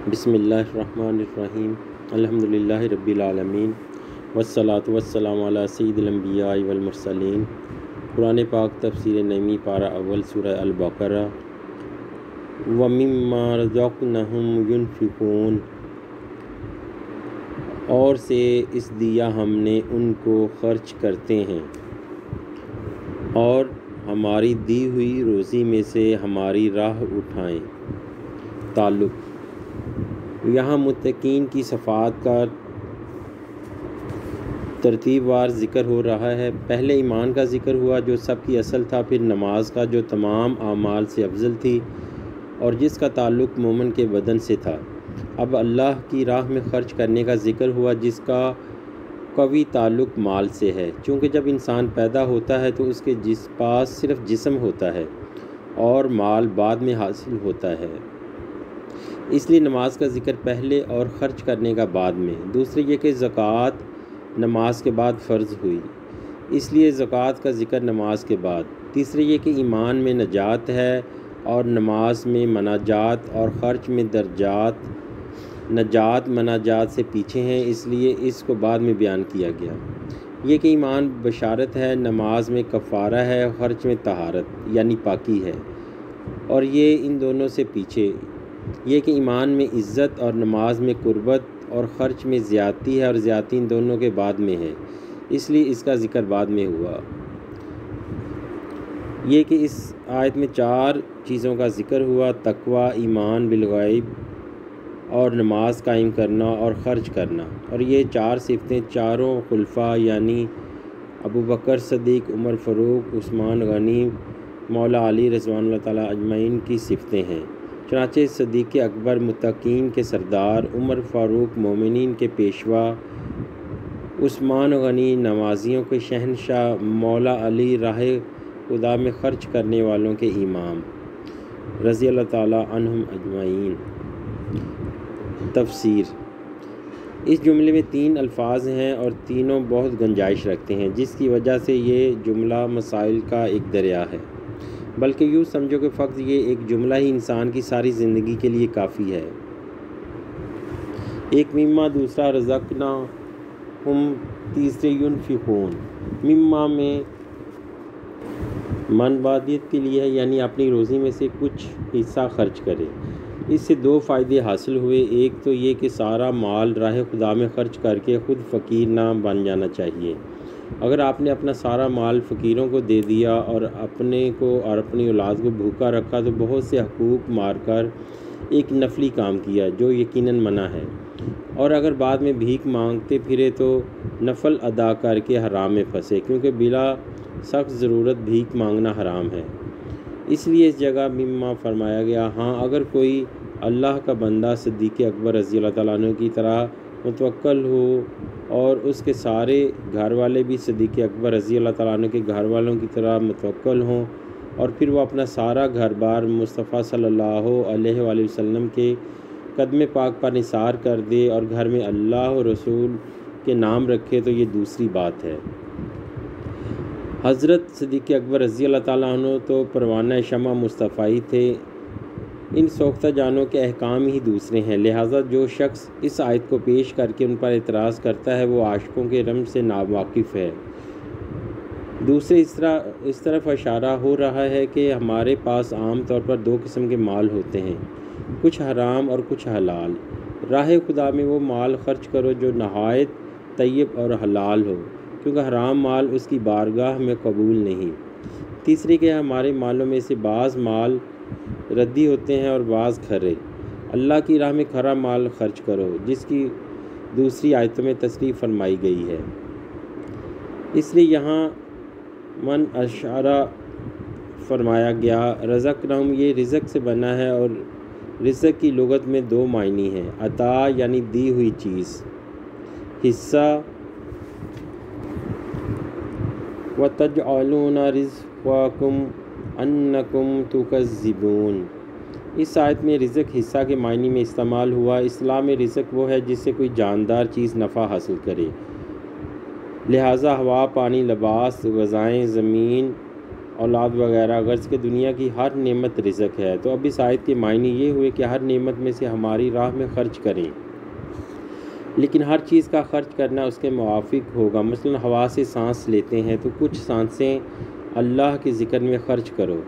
بسم اللہ الرحمن الرحیم الحمدللہ رب العالمین والصلاة والسلام علی سید الانبیاء والمرسلین۔ قرآن پاک تفسیر نعمی پارہ اول سورہ البقرہ۔ وَمِمَّا رَزَقْنَاهُمْ يُنْفِقُونَ، اور سے اس دیا ہم نے ان کو خرچ کرتے ہیں، اور ہماری دی ہوئی روزی میں سے ہماری راہ اٹھائیں۔ تعلق یہاں متقین کی صفات کا ترتیب وار ذکر ہو رہا ہے۔ پہلے ایمان کا ذکر ہوا جو سب کی اصل تھا، پھر نماز کا جو تمام اعمال سے افضل تھی اور جس کا تعلق مومن کے بدن سے تھا۔ اب اللہ کی راہ میں خرچ کرنے کا ذکر ہوا جس کا قوی تعلق مال سے ہے، چونکہ جب انسان پیدا ہوتا ہے تو اس کے پاس صرف جسم ہوتا ہے اور مال بعد میں حاصل ہوتا ہے، اس لیے نماز کا ذکر پہلے اور خرچ کرنے کا بعد میں۔ دوسرے یہ کہ زکوٰۃ نماز کے بعد فرض ہوئی، اس لیے زکوٰۃ کا ذکر نماز کے بعد۔ تیسرے یہ کہ ایمان میں نجات ہے اور نماز میں مناجات اور خرچ میں درجات۔ نجات مناجات سے پیچھے ہیں، اس لیے اس کو بعد میں بیان کیا گیا۔ یہ کہ ایمان بشارت ہے، نماز میں کفارہ ہے، خرچ میں طہارت یعنی پاکی ہے، اور یہ ان دونوں سے پیچھے۔ یہ کہ ایمان میں عزت اور نماز میں قربت اور خرچ میں زیادتی ہے، اور زیادتی ان دونوں کے بعد میں ہے، اس لیے اس کا ذکر بعد میں ہوا۔ یہ کہ اس آیت میں 4 چیزوں کا ذکر ہوا: تقوی، ایمان بالغیب، اور نماز قائم کرنا اور خرچ کرنا، اور یہ 4 صفتیں چاروں خلفاء یعنی ابو بکر صدیق، عمر فاروق، عثمان غنی، مولا علی رضوان اللہ تعالیٰ اجمعین کی صفتیں ہیں۔ چنانچہ صدیق اکبر متقین کے سردار، عمر فاروق مومنین کے پیشوا، عثمان غنی نمازیوں کے شہنشاہ، مولا علی راہ خدا میں خرچ کرنے والوں کے امام رضی اللہ تعالیٰ عنہم اجمعین۔ تفسیر اس جملے میں 3 الفاظ ہیں اور تینوں بہت گنجائش رکھتے ہیں، جس کی وجہ سے یہ جملہ مسائل کا ایک دریا ہے، بلکہ یوں سمجھو کہ فقط یہ ایک جملہ ہی انسان کی ساری زندگی کے لیے کافی ہے۔ ایک مما، دوسرا رزقناہم، تیسرے ينفقون۔ مما میں منبادیت کے لیے ہے، یعنی اپنی روزی میں سے کچھ حصہ خرچ کرے۔ اس سے 2 فائدے حاصل ہوئے۔ ایک تو یہ کہ سارا مال راہ خدا میں خرچ کر کے خود فقیر نہ بن جانا چاہیے۔ اگر آپ نے اپنا سارا مال فقیروں کو دے دیا اور اپنے کو اور اپنی اولاد کو بھوکا رکھا تو بہت سے حقوق مار کر ایک نفلی کام کیا جو یقیناً منع ہے، اور اگر بعد میں بھیک مانگتے پھرے تو نفل ادا کر کے حرام میں پھنسے، کیونکہ بلا سخت ضرورت بھیک مانگنا حرام ہے۔ اس لیے اس جگہ مما فرمایا گیا۔ ہاں، اگر کوئی اللہ کا بندہ صدیق اکبر رضی اللہ تعالیٰ عنہ کی طرح متوکل ہو اور اس کے سارے گھر والے بھی صدیق اکبر رضی اللہ تعالیٰ عنہ کے گھر والوں کی طرح متوکل ہوں، اور پھر وہ اپنا سارا گھر بار مصطفیٰ صلی اللہ علیہ وآلہ وسلم کے قدم پاک پر نثار کر دے اور گھر میں اللہ اور رسول کے نام رکھے تو یہ دوسری بات ہے۔ حضرت صدیق اکبر رضی اللہ تعالیٰ عنہ تو پروانہ شمع مصطفی تھے، ان سوختہ جانوں کے احکام ہی دوسرے ہیں، لہٰذا جو شخص اس آیت کو پیش کر کے ان پر اعتراض کرتا ہے وہ عاشقوں کے رمز سے ناواقف ہے۔ دوسرے اس طرف اشارہ ہو رہا ہے کہ ہمارے پاس عام طور پر 2 قسم کے مال ہوتے ہیں، کچھ حرام اور کچھ حلال۔ راہ خدا میں وہ مال خرچ کرو جو نہایت طیب اور حلال ہو، کیونکہ حرام مال اس کی بارگاہ میں قبول نہیں۔ تیسری کہ ہمارے مالوں میں سے بعض مال ردی ہوتے ہیں اور بعض کھرے۔ اللہ کی راہ میں کھرا مال خرچ کرو، جس کی دوسری آیتوں میں تصریح فرمائی گئی ہے۔ اس لیے یہاں من اشارہ فرمایا گیا۔ رزقناہم یہ رزق سے بنا ہے، اور رزق کی لغت میں 2 معنی ہیں: عطا یعنی دی ہوئی چیز، حصہ، وَتَجْعَلُونَ رِزْقَكُمْ أَنَّكُمْ تُكَذِّبُونَ۔ اس آیت میں رزق حصہ کے معنی میں استعمال ہوا۔ اصطلاح میں رزق وہ ہے جس سے کوئی جاندار چیز نفع حاصل کرے، لہٰذا ہوا، پانی، لباس، غذائیں، زمین اولاد وغیرہ، غرض کہ دنیا کی ہر نعمت رزق ہے۔ تو اب اس آیت کے معنی یہ ہوئے کہ ہر نعمت میں سے ہماری راہ میں خرچ کریں، لیکن ہر چیز کا خرچ کرنا اس کے موافق ہوگا۔ مثلا ہوا سے سانس لیتے ہیں تو کچھ سانسیں اللہ کے ذکر میں خرچ کرو،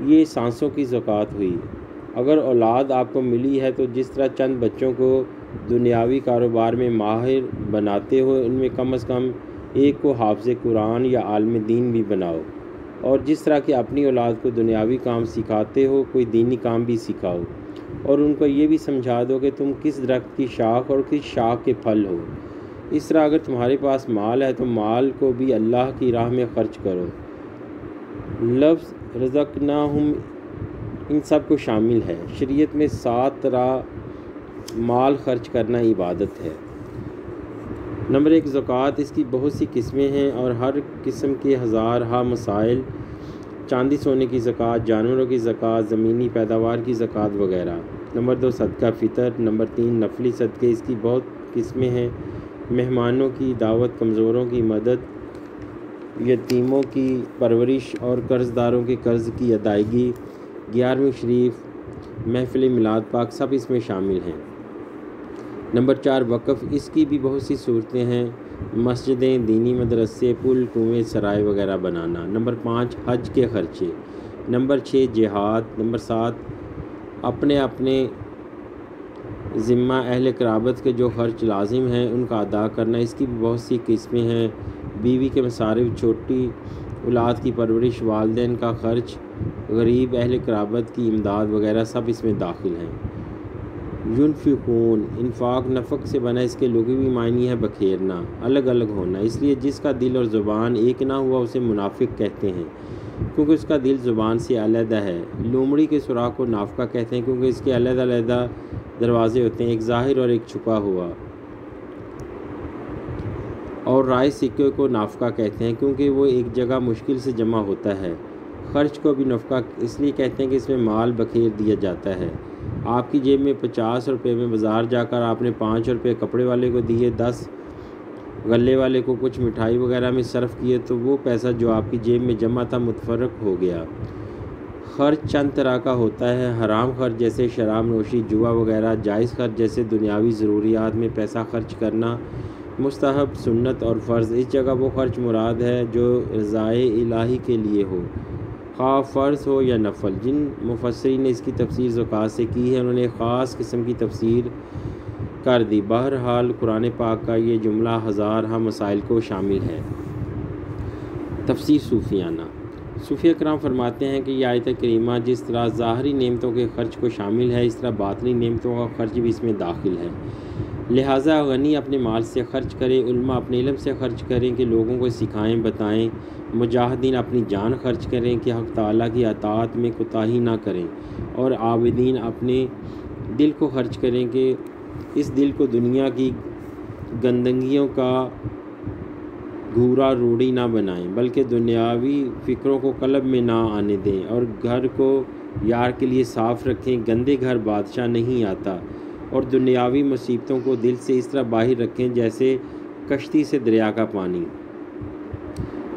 یہ سانسوں کی زکوٰۃ ہوئی۔ اگر اولاد آپ کو ملی ہے تو جس طرح چند بچوں کو دنیاوی کاروبار میں ماہر بناتے ہو، ان میں کم از کم ایک کو حافظ قرآن یا عالم دین بھی بناؤ، اور جس طرح کہ اپنی اولاد کو دنیاوی کام سکھاتے ہو، کوئی دینی کام بھی سکھاؤ، اور ان کو یہ بھی سمجھا دو کہ تم کس درخت کی شاخ اور کس شاخ کے پھل ہو۔ اس طرح اگر تمہارے پاس مال ہے تو مال کو بھی اللہ کی راہ میں خرچ کرو۔ لفظ رزقناہم ان سب کو شامل ہے۔ شریعت میں 7 طرح مال خرچ کرنا عبادت ہے۔ نمبر 1 زکوٰۃ، اس کی بہت سی قسمیں ہیں اور ہر قسم کے ہزارہا مسائل، چاندی سونے کی زکوٰۃ، جانوروں کی زکوٰۃ، زمینی پیداوار کی زکوٰۃ وغیرہ۔ نمبر 2 صدقہ فطر۔ نمبر 3 نفلی صدقے، اس کی بہت قسمیں ہیں، مہمانوں کی دعوت، کمزوروں کی مدد، یتیموں کی پرورش اور قرض داروں کے قرض کی ادائیگی، 11ویں شریف، محفل میلاد پاک، سب اس میں شامل ہیں۔ نمبر 4 وقف، اس کی بھی بہت سی صورتیں ہیں، مسجدیں، دینی مدرسے، پل، کنویں، سرائے وغیرہ بنانا۔ نمبر 5 حج کے خرچے۔ نمبر 6 جہاد۔ نمبر 7 اپنے ذمہ اہل قرابت کے جو خرچ لازم ہیں ان کا ادا کرنا، اس کی بھی بہت سی قسمیں ہیں، بیوی کے مصارف، چھوٹی اولاد کی پرورش، والدین کا خرچ، غریب اہل قرابت کی امداد وغیرہ، سب اس میں داخل ہیں۔ ينفقون، انفاق نفق سے بنا، اس کے لغوی معنی ہے بکھیرنا، الگ الگ ہونا، اس لیے جس کا دل اور زبان ایک نہ ہوا اسے منافق کہتے ہیں، کیونکہ اس کا دل زبان سے علیحدہ ہے۔ لومڑی کے سوراخ کو نافقہ کہتے ہیں کیونکہ اس کے علیحدہ علیحدہ دروازے ہوتے ہیں، ایک ظاہر اور ایک چھپا ہوا۔ اور رائے سکے کو نافقہ کہتے ہیں کیونکہ وہ ایک جگہ مشکل سے جمع ہوتا ہے۔ خرچ کو بھی نفقہ اس لیے کہتے ہیں کہ اس میں مال بکھیر دیا جاتا ہے۔ آپ کی جیب میں 50 روپے میں بازار جا کر آپ نے 5 روپے کپڑے والے کو دیے، 10 غلے والے کو کچھ مٹھائی وغیرہ میں صرف کیے، تو وہ پیسہ جو آپ کی جیب میں جمع تھا متفرق ہو گیا۔ خرچ چند طرح کا ہوتا ہے، حرام خرچ جیسے شراب نوشی، جوا وغیرہ، جائز خرچ جیسے دنیاوی ضروریات میں پیسہ خرچ کرنا، مستحب، سنت اور فرض۔ اس جگہ وہ خرچ مراد ہے جو رضائے الہی کے لیے ہو، خواہ فرض ہو یا نفل۔ جن مفسرین نے اس کی تفسیر زکوٰۃ سے کی ہے انہوں نے خاص قسم کی تفسیر کر دی۔ بہرحال قرآن پاک کا یہ جملہ ہزارہا مسائل کو شامل ہے۔ تفسیر صوفیانہ۔ صوفیہ کرام فرماتے ہیں کہ یہ آیت کریمہ جس طرح ظاہری نعمتوں کے خرچ کو شامل ہے، اس طرح باطنی نعمتوں کا خرچ بھی اس میں داخل ہے۔ لہٰذا غنی اپنے مال سے خرچ کرے، علماء اپنے علم سے خرچ کریں کہ لوگوں کو سکھائیں بتائیں، مجاہدین اپنی جان خرچ کریں کہ حق تعالیٰ کی اطاعت میں کوتاہی نہ کریں، اور عابدین اپنے دل کو خرچ کریں کہ اس دل کو دنیا کی گندگیوں کا گھورا روڑی نہ بنائیں، بلکہ دنیاوی فکروں کو قلب میں نہ آنے دیں، اور گھر کو یار کے لیے صاف رکھیں، گندے گھر بادشاہ نہیں آتا، اور دنیاوی مصیبتوں کو دل سے اس طرح باہر رکھیں جیسے کشتی سے دریا کا پانی۔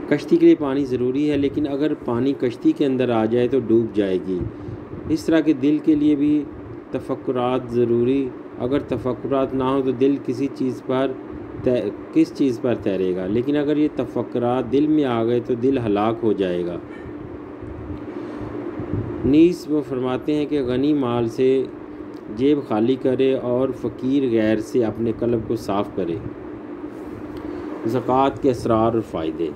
کشتی کے لیے پانی ضروری ہے، لیکن اگر پانی کشتی کے اندر آ جائے تو ڈوب جائے گی۔ اس طرح کے دل کے لیے بھی تفکرات ضروری، اگر تفکرات نہ ہوں تو دل کس چیز پر تیرے گا، لیکن اگر یہ تفکرات دل میں آ گئے تو دل ہلاک ہو جائے گا۔ نیز وہ فرماتے ہیں کہ غنی مال سے جیب خالی کرے اور فقیر غیر سے اپنے قلب کو صاف کرے۔ زکوٰۃ کے اسرار اور فائدے۔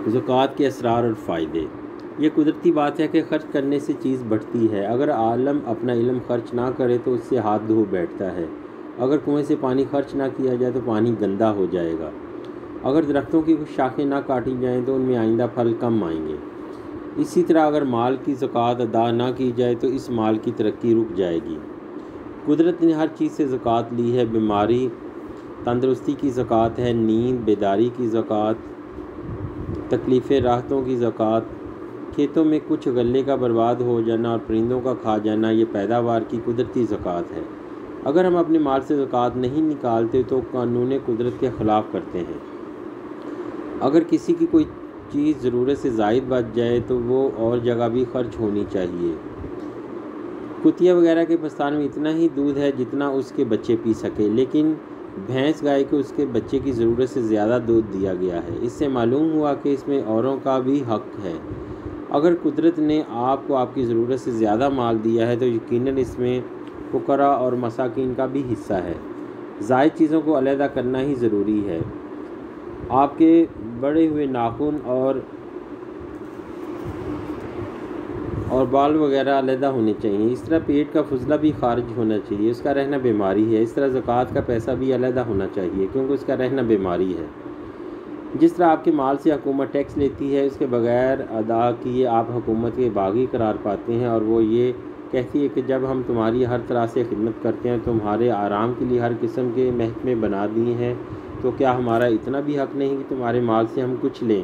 زکوٰۃ کے اسرار اور فائدے۔ یہ قدرتی بات ہے کہ خرچ کرنے سے چیز بڑھتی ہے۔ اگر عالم اپنا علم خرچ نہ کرے تو اس سے ہاتھ دھو بیٹھتا ہے۔ اگر کنویں سے پانی خرچ نہ کیا جائے تو پانی گندا ہو جائے گا۔ اگر درختوں کی کچھ شاخیں نہ کاٹی جائیں تو ان میں آئندہ پھل کم آئیں گے۔ اسی طرح اگر مال کی زکوٰۃ ادا نہ کی جائے تو اس مال کی ترقی رک جائے گی۔ قدرت نے ہر چیز سے زکوٰۃ لی ہے، بیماری تندرستی کی زکوٰۃ ہے، نیند بیداری کی زکوٰۃ، تکلیفیں راحتوں کی زکوٰۃ، کھیتوں میں کچھ غلے کا برباد ہو جانا اور پرندوں کا کھا جانا، یہ پیداوار کی قدرتی زکوٰۃ ہے۔ اگر ہم اپنے مال سے زکوٰۃ نہیں نکالتے تو قانون قدرت کے خلاف کرتے ہیں۔ اگر کسی کی کوئی چیز ضرورت سے زائد بچ جائے تو وہ اور جگہ بھی خرچ ہونی چاہیے۔ کتیا وغیرہ کے پستان میں اتنا ہی دودھ ہے جتنا اس کے بچے پی سکے، لیکن بھینس گائے کو اس کے بچے کی ضرورت سے زیادہ دودھ دیا گیا ہے۔ اس سے معلوم ہوا کہ اس میں اوروں کا بھی حق ہے۔ اگر قدرت نے آپ کو آپ کی ضرورت سے زیادہ مال دیا ہے تو یقیناً اس میں فقراء اور مساکین کا بھی حصہ ہے۔ زائد چیزوں کو علیحدہ کرنا ہی ضروری ہے۔ آپ کے بڑے ہوئے ناخن اور بال وغیرہ علیحدہ ہونے چاہیے۔ اس طرح پیٹ کا فضلہ بھی خارج ہونا چاہیے، اس کا رہنا بیماری ہے۔ اس طرح زکوٰۃ کا پیسہ بھی علیحدہ ہونا چاہیے کیونکہ اس کا رہنا بیماری ہے۔ جس طرح آپ کے مال سے حکومت ٹیکس لیتی ہے، اس کے بغیر ادا کیے آپ حکومت کے باغی قرار پاتے ہیں، اور وہ یہ کہتی ہے کہ جب ہم تمہاری ہر طرح سے خدمت کرتے ہیں، تمہارے آرام کے لیے ہر قسم کے محکمے بنا دیے ہیں، تو کیا ہمارا اتنا بھی حق نہیں کہ تمہارے مال سے ہم کچھ لیں؟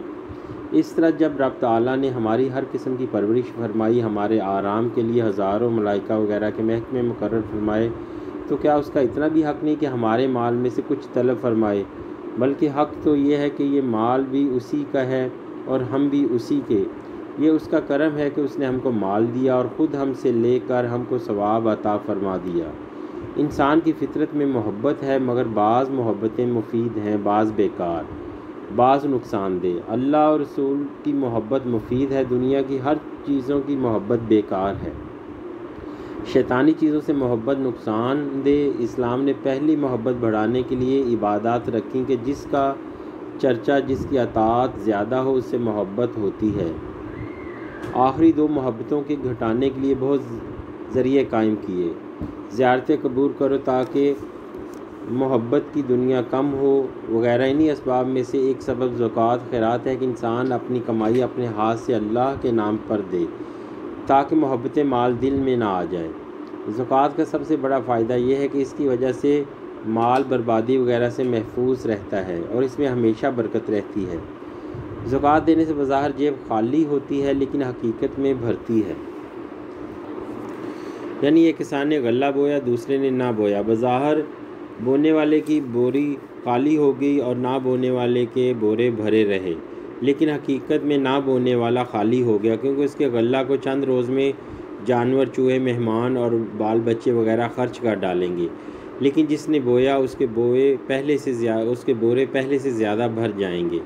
اس طرح جب رب تعالیٰ نے ہماری ہر قسم کی پرورش فرمائی، ہمارے آرام کے لیے ہزاروں ملائکہ وغیرہ کے محکمے مقرر فرمائے، تو کیا اس کا اتنا بھی حق نہیں کہ ہمارے مال میں سے کچھ طلب فرمائے؟ بلکہ حق تو یہ ہے کہ یہ مال بھی اسی کا ہے اور ہم بھی اسی کے۔ یہ اس کا کرم ہے کہ اس نے ہم کو مال دیا اور خود ہم سے لے کر ہم کو ثواب عطا فرما دیا۔ انسان کی فطرت میں محبت ہے، مگر بعض محبتیں مفید ہیں، بعض بیکار، بعض نقصان دہ۔ اللہ اور رسول کی محبت مفید ہے، دنیا کی ہر چیزوں کی محبت بیکار ہے۔ شیطانی چیزوں سے محبت نقصان دہ۔ اسلام نے پہلی محبت بڑھانے کے لیے عبادات رکھیں کہ جس کا چرچا، جس کی اطاعت زیادہ ہو، اس سے محبت ہوتی ہے۔ آخری دو محبتوں کے گھٹانے کے لیے بہت ذریعے قائم کیے۔ زیارت قبور کرو تاکہ محبت کی دنیا کم ہو وغیرہ۔ انہی اسباب میں سے ایک سبب زکوٰۃ خیرات ہے کہ انسان اپنی کمائی اپنے ہاتھ سے اللہ کے نام پر دے تاکہ محبت مال دل میں نہ آ جائے۔ زکوٰۃ کا سب سے بڑا فائدہ یہ ہے کہ اس کی وجہ سے مال بربادی وغیرہ سے محفوظ رہتا ہے اور اس میں ہمیشہ برکت رہتی ہے۔ زکوٰۃ دینے سے بظاہر جیب خالی ہوتی ہے لیکن حقیقت میں بھرتی ہے۔ یعنی ایک کسان نے غلہ بویا، دوسرے نے نہ بویا، بظاہر بونے والے کی بوری خالی ہو گئی اور نہ بونے والے کے بورے بھرے رہے، لیکن حقیقت میں نہ بونے والا خالی ہو گیا کیونکہ اس کے غلہ کو چند روز میں جانور، چوہے، مہمان اور بال بچے وغیرہ خرچ کر ڈالیں گے، لیکن جس نے بویا اس کے بورے پہلے سے زیادہ بھر جائیں گے۔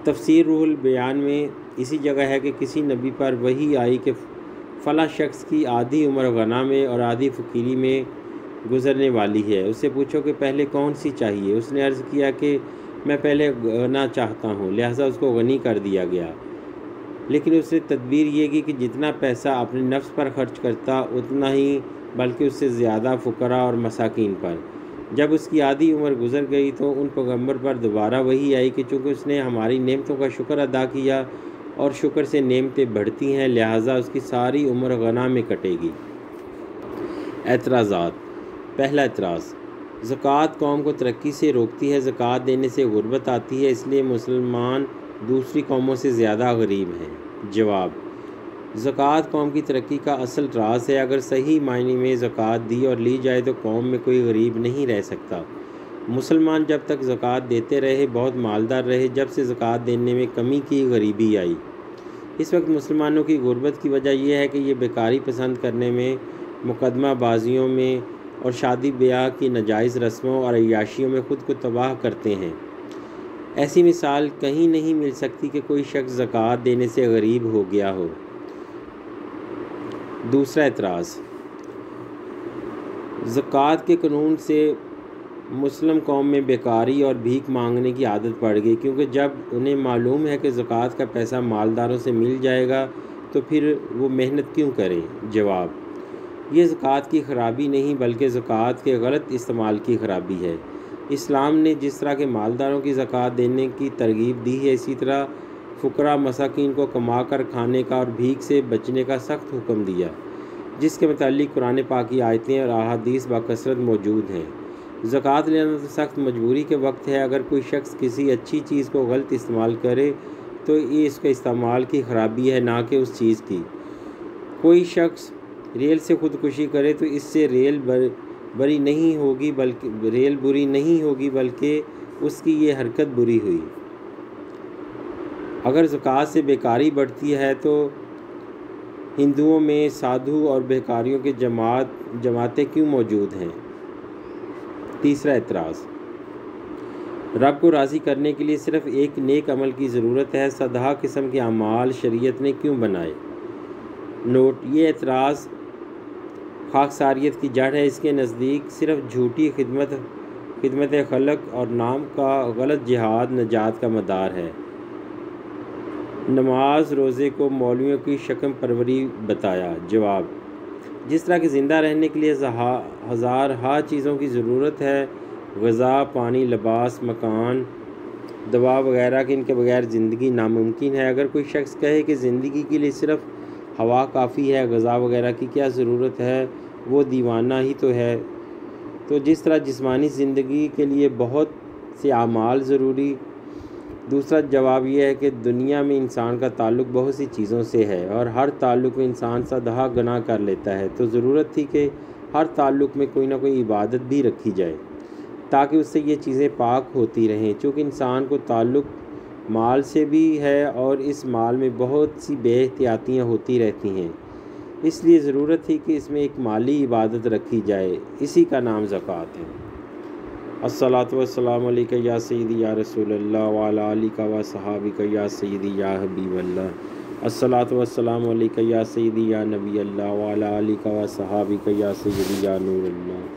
تفسیر روح البیان میں اسی جگہ ہے کہ کسی نبی پر وحی آئی کہ فلاں شخص کی آدھی عمر غنا میں اور آدھی فقیری میں گزرنے والی ہے، اس سے پوچھو کہ پہلے کون سی چاہیے؟ اس نے عرض کیا کہ میں پہلے غنا چاہتا ہوں، لہٰذا اس کو غنی کر دیا گیا۔ لیکن اس نے تدبیر یہ کی کہ جتنا پیسہ اپنے نفس پر خرچ کرتا اتنا ہی بلکہ اس سے زیادہ فقراء اور مساکین پر۔ جب اس کی آدھی عمر گزر گئی تو ان پیغمبر پر دوبارہ وحی آئی کہ چونکہ اس نے ہماری نعمتوں کا شکر ادا کیا اور شکر سے نعمتیں بڑھتی ہیں، لہٰذا اس کی ساری عمر غنا میں کٹے گی۔ اعتراضات۔ پہلا اعتراض، زکوٰۃ قوم کو ترقی سے روکتی ہے۔ زکوٰۃ دینے سے غربت آتی ہے، اس لیے مسلمان دوسری قوموں سے زیادہ غریب ہیں۔ جواب، زکوٰۃ قوم کی ترقی کا اصل راز ہے۔ اگر صحیح معنی میں زکوٰۃ دی اور لی جائے تو قوم میں کوئی غریب نہیں رہ سکتا۔ مسلمان جب تک زکوٰۃ دیتے رہے بہت مالدار رہے، جب سے زکوٰۃ دینے میں کمی کی غریبی آئی۔ اس وقت مسلمانوں کی غربت کی وجہ یہ ہے کہ یہ بیکاری پسند کرنے میں، مقدمہ بازیوں میں اور شادی بیاہ کی ناجائز رسموں اور عیاشیوں میں خود کو تباہ کرتے ہیں۔ ایسی مثال کہیں نہیں مل سکتی کہ کوئی شخص زکوٰۃ دینے سے غریب ہو گیا ہو۔ دوسرا اعتراض، زکوٰۃ کے قانون سے مسلم قوم میں بیکاری اور بھیک مانگنے کی عادت پڑ گئی، کیونکہ جب انہیں معلوم ہے کہ زکوٰۃ کا پیسہ مالداروں سے مل جائے گا تو پھر وہ محنت کیوں کریں؟ جواب، یہ زکوٰۃ کی خرابی نہیں بلکہ زکوٰۃ کے غلط استعمال کی خرابی ہے۔ اسلام نے جس طرح کے مالداروں کی زکوٰۃ دینے کی ترغیب دی ہے، اسی طرح فقراء مساکین کو کما کر کھانے کا اور بھیک سے بچنے کا سخت حکم دیا، جس کے متعلق قرآن پاک کی آیتیں اور احادیث بکثرت موجود ہیں۔ زکوٰۃ لینا تو سخت مجبوری کے وقت ہے۔ اگر کوئی شخص کسی اچھی چیز کو غلط استعمال کرے تو یہ اس کے استعمال کی خرابی ہے، نہ کہ اس چیز کی۔ کوئی شخص ریل سے خودکشی کرے تو اس سے ریل بری نہیں ہوگی بلکہ اس کی یہ حرکت بری ہوئی۔ اگر زکوٰۃ سے بیکاری بڑھتی ہے تو ہندوؤں میں سادھو اور بیکاریوں کے جماعتیں کیوں موجود ہیں؟ تیسرا اعتراض، رب کو راضی کرنے کے لیے صرف ایک نیک عمل کی ضرورت ہے، سدھا قسم کے اعمال شریعت نے کیوں بنائے؟ نوٹ: یہ اعتراض خاکساریت کی جڑ ہے۔ اس کے نزدیک صرف جھوٹی خدمت خلق اور نام کا غلط جہاد نجات کا مدار ہے۔ نماز روزے کو مولویوں کی شکم پروری بتایا۔ جواب: جس طرح کہ زندہ رہنے کے لیے ہزارہا چیزوں کی ضرورت ہے، غذا، پانی، لباس، مکان، دوا وغیرہ، کہ ان کے بغیر زندگی ناممکن ہے۔ اگر کوئی شخص کہے کہ زندگی کے لیے صرف ہوا کافی ہے، غذا وغیرہ کی کیا ضرورت ہے، وہ دیوانہ ہی تو ہے۔ تو جس طرح جسمانی زندگی کے لیے بہت سے اعمال ضروری۔ دوسرا جواب یہ ہے کہ دنیا میں انسان کا تعلق بہت سی چیزوں سے ہے اور ہر تعلق میں انسان سدھا گناہ کر لیتا ہے، تو ضرورت تھی کہ ہر تعلق میں کوئی نہ کوئی عبادت بھی رکھی جائے تاکہ اس سے یہ چیزیں پاک ہوتی رہیں۔ چونکہ انسان کو تعلق مال سے بھی ہے اور اس مال میں بہت سی بے احتیاطیاں ہوتی رہتی ہیں، اس لیے ضرورت تھی کہ اس میں ایک مالی عبادت رکھی جائے، اسی کا نام زکوٰۃ ہے۔ الصلاۃ والسلام علیک یا سیدی یا رسول اللہ وعلی آلک و صحابک یا سیدی یا حبیب اللہ۔ الصلاۃ والسلام علیک یا سیدی یا نبی اللہ وعلی آلک و صحابک یا سیدی یا نور اللہ۔